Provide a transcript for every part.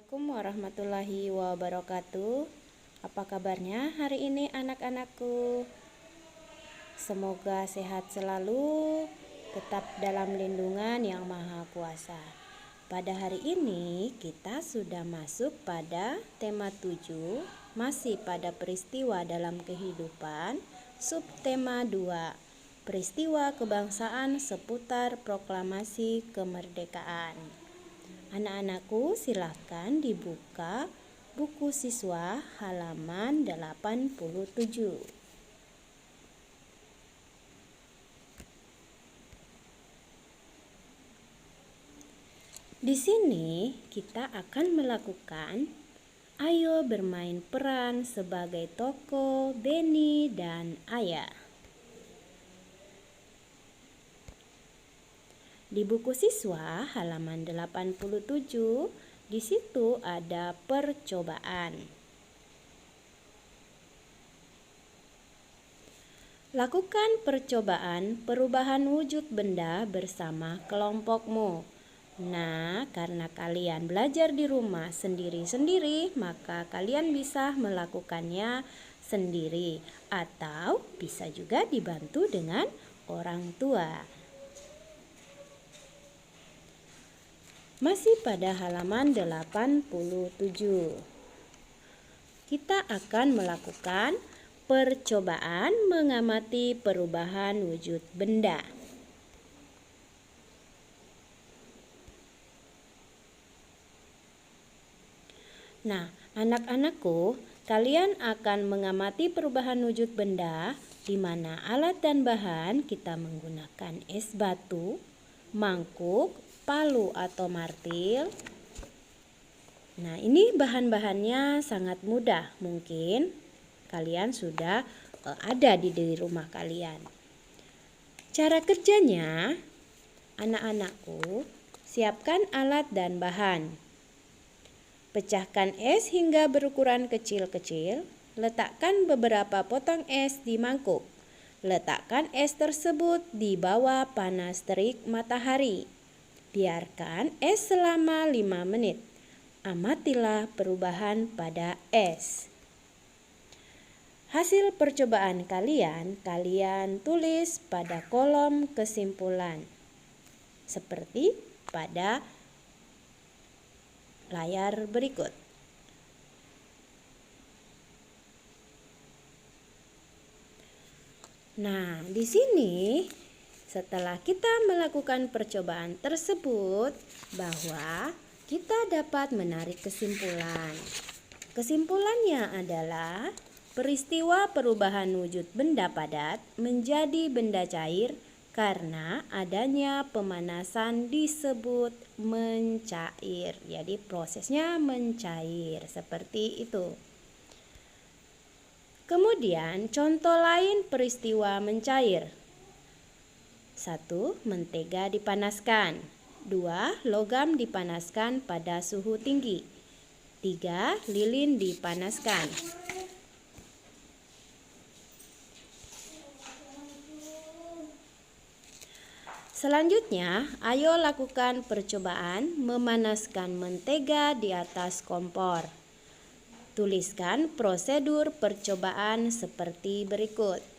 Assalamualaikum warahmatullahi wabarakatuh. Apa kabarnya hari ini anak-anakku? Semoga sehat selalu, tetap dalam lindungan Yang Maha Kuasa. Pada hari ini kita sudah masuk pada tema 7, masih pada peristiwa dalam kehidupan, subtema 2, peristiwa kebangsaan seputar proklamasi kemerdekaan. Anak-anakku, silahkan dibuka buku siswa halaman 87. Di sini kita akan melakukan ayo bermain peran sebagai tokoh Beni dan Ayah. Di buku siswa halaman 87, di situ ada percobaan. Lakukan percobaan perubahan wujud benda bersama kelompokmu. Nah, karena kalian belajar di rumah sendiri-sendiri, maka kalian bisa melakukannya sendiri atau bisa juga dibantu dengan orang tua. Masih pada halaman 87. Kita akan melakukan percobaan mengamati perubahan wujud benda. Nah, anak-anakku, kalian akan mengamati perubahan wujud benda di mana alat dan bahan kita menggunakan es batu, mangkuk, palu atau martil. Nah, ini bahan-bahannya sangat mudah. Mungkin kalian sudah ada di rumah kalian. Cara kerjanya, anak-anakku, siapkan alat dan bahan. Pecahkan es hingga berukuran kecil-kecil. Letakkan beberapa potong es di mangkuk. Letakkan es tersebut di bawah panas terik matahari. Biarkan es selama 5 menit. Amatilah perubahan pada es. Hasil percobaan kalian tulis pada kolom kesimpulan. Seperti pada layar berikut. Nah, di sini setelah kita melakukan percobaan tersebut, bahwa kita dapat menarik kesimpulan. Kesimpulannya adalah peristiwa perubahan wujud benda padat menjadi benda cair karena adanya pemanasan disebut mencair. Jadi prosesnya mencair seperti itu. Kemudian contoh lain peristiwa mencair. 1. Mentega dipanaskan. 2. Logam dipanaskan pada suhu tinggi. 3. Lilin dipanaskan. Selanjutnya, ayo lakukan percobaan memanaskan mentega di atas kompor. Tuliskan prosedur percobaan seperti berikut.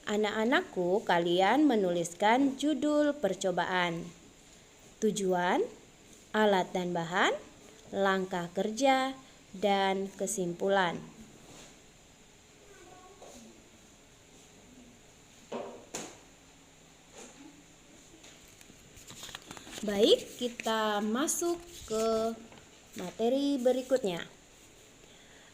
Anak-anakku, kalian menuliskan judul percobaan, tujuan, alat dan bahan, langkah kerja, dan kesimpulan. Baik, kita masuk ke materi berikutnya.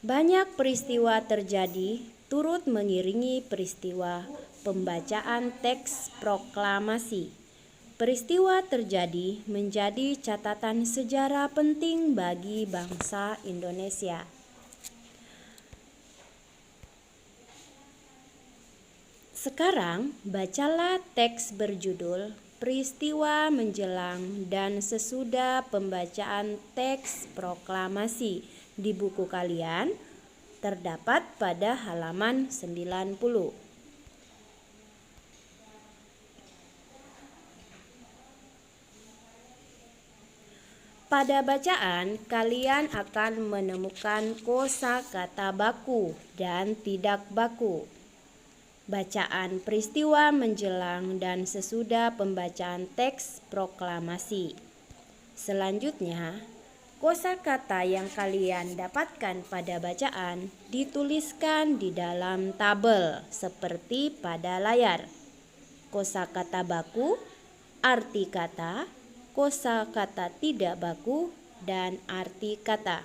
Banyak peristiwa terjadi turut mengiringi peristiwa pembacaan teks proklamasi. Peristiwa terjadi menjadi catatan sejarah penting bagi bangsa Indonesia. Sekarang bacalah teks berjudul Peristiwa menjelang dan sesudah pembacaan teks proklamasi di buku kalian, terdapat pada halaman 90. Pada bacaan, kalian akan menemukan kosakata baku dan tidak baku. Bacaan peristiwa menjelang dan sesudah pembacaan teks proklamasi. Selanjutnya, kosakata yang kalian dapatkan pada bacaan dituliskan di dalam tabel seperti pada layar. Kosakata baku, arti kata, kosakata tidak baku, dan arti kata.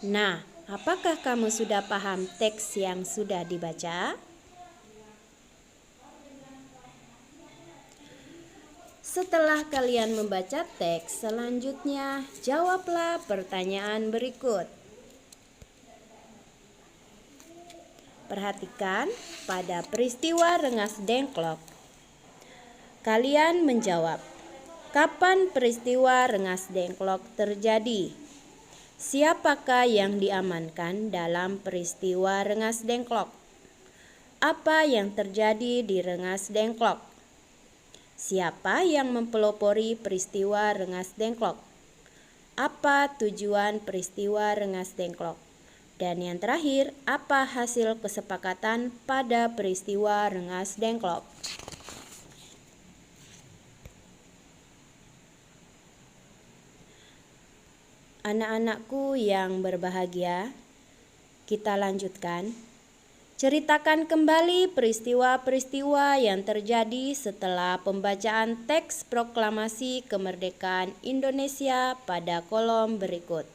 Nah, apakah kamu sudah paham teks yang sudah dibaca? Setelah kalian membaca teks, selanjutnya jawablah pertanyaan berikut. Perhatikan pada peristiwa Rengas Dengklok. Kalian menjawab, kapan peristiwa Rengas Dengklok terjadi? Siapakah yang diamankan dalam peristiwa Rengas Dengklok? Apa yang terjadi di Rengas Dengklok? Siapa yang mempelopori peristiwa Rengas Dengklok? Apa tujuan peristiwa Rengas Dengklok? Dan yang terakhir, apa hasil kesepakatan pada peristiwa Rengas Dengklok? Anak-anakku yang berbahagia, kita lanjutkan. Ceritakan kembali peristiwa-peristiwa yang terjadi setelah pembacaan teks proklamasi kemerdekaan Indonesia pada kolom berikut.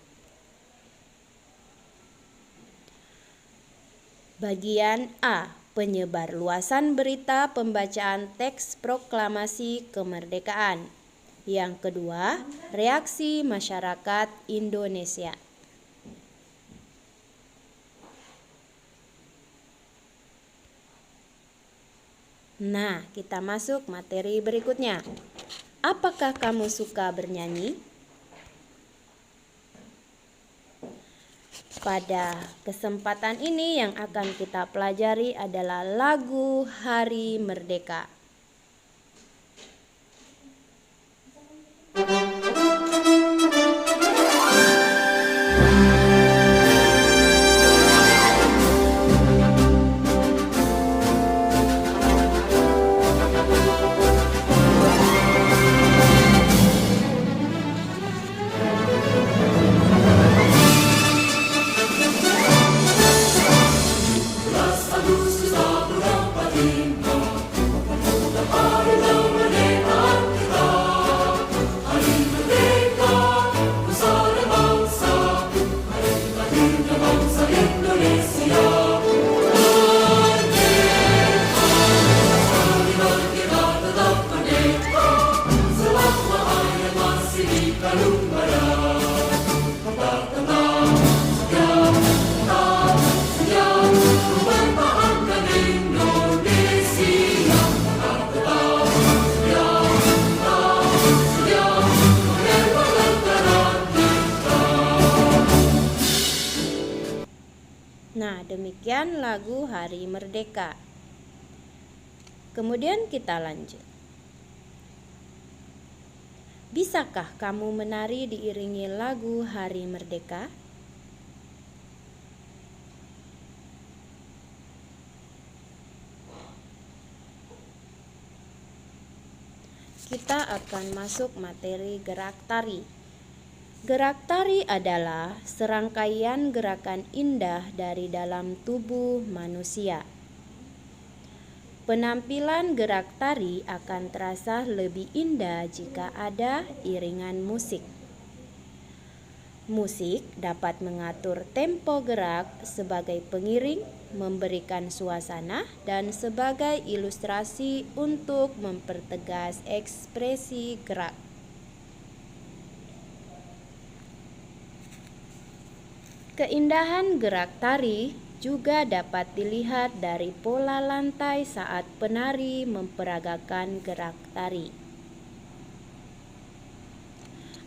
Bagian A. Penyebarluasan berita pembacaan teks proklamasi kemerdekaan. Yang kedua, reaksi masyarakat Indonesia. Nah, kita masuk materi berikutnya. Apakah kamu suka bernyanyi? Pada kesempatan ini yang akan kita pelajari adalah lagu Hari Merdeka. Nah, demikian lagu Hari Merdeka. Kemudian kita lanjut. Bisakah kamu menari diiringi lagu Hari Merdeka? Kita akan masuk materi gerak tari. Gerak tari adalah serangkaian gerakan indah dari dalam tubuh manusia. Penampilan gerak tari akan terasa lebih indah jika ada iringan musik. Musik dapat mengatur tempo gerak sebagai pengiring, memberikan suasana, dan sebagai ilustrasi untuk mempertegas ekspresi gerak. Keindahan gerak tari juga dapat dilihat dari pola lantai saat penari memperagakan gerak tari.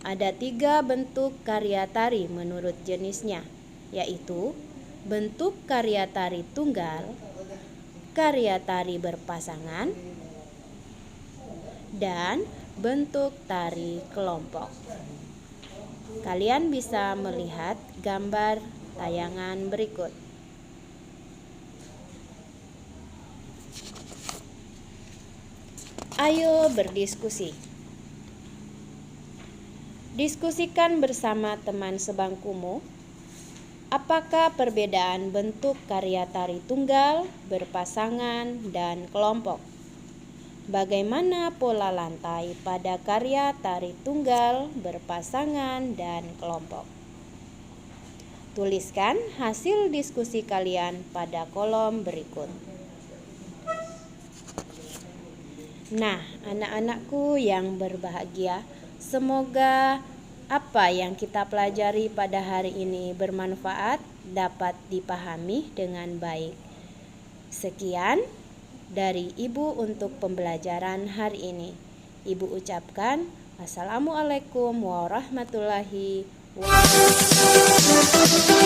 Ada 3 bentuk karya tari menurut jenisnya, yaitu bentuk karya tari tunggal, karya tari berpasangan, dan bentuk tari kelompok. Kalian bisa melihat gambar tayangan berikut. Ayo berdiskusi. Diskusikan bersama teman sebangkumu. Apakah perbedaan bentuk karya tari tunggal, berpasangan, dan kelompok? Bagaimana pola lantai pada karya tari tunggal, berpasangan, dan kelompok? Tuliskan hasil diskusi kalian pada kolom berikut. Nah, anak-anakku yang berbahagia, semoga apa yang kita pelajari pada hari ini bermanfaat, dapat dipahami dengan baik. Sekian dari Ibu untuk pembelajaran hari ini. Ibu ucapkan Assalamualaikum warahmatullahi wabarakatuh.